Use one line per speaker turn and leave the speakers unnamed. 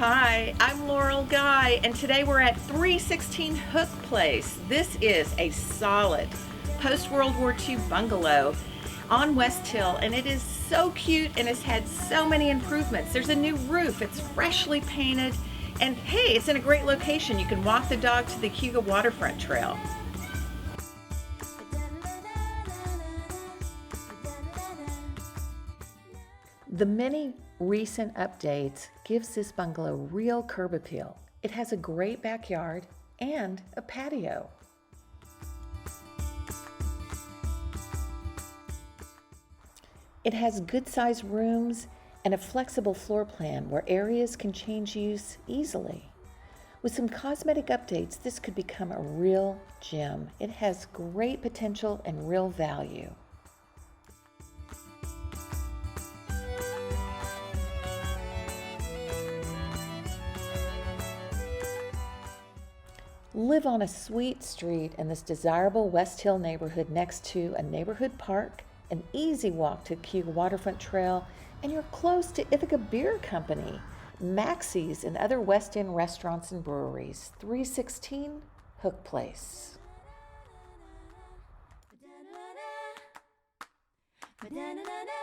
Hi, I'm Laurel Guy, and today we're at 316 Hook Place. This is a solid post-World War II bungalow on West Hill, and it is so cute and has had so many improvements. There's a new roof, it's freshly painted, and hey, it's in a great location. You can walk the dog to the CAYUGA waterfront trail. The many recent updates gives this bungalow real curb appeal. It has a great backyard and a patio. It has good-sized rooms and a flexible floor plan where areas can change use easily. With some cosmetic updates, this could become a real gem. It has great potential and real value. Live on a sweet street in this desirable West Hill neighborhood next to a neighborhood park, an easy walk to CAYUGA Waterfront Trail, and you're close to Ithaca Beer Company, Maxie's, and other West End restaurants and breweries. 316 Hook Place.
Ba-da-na-na-na.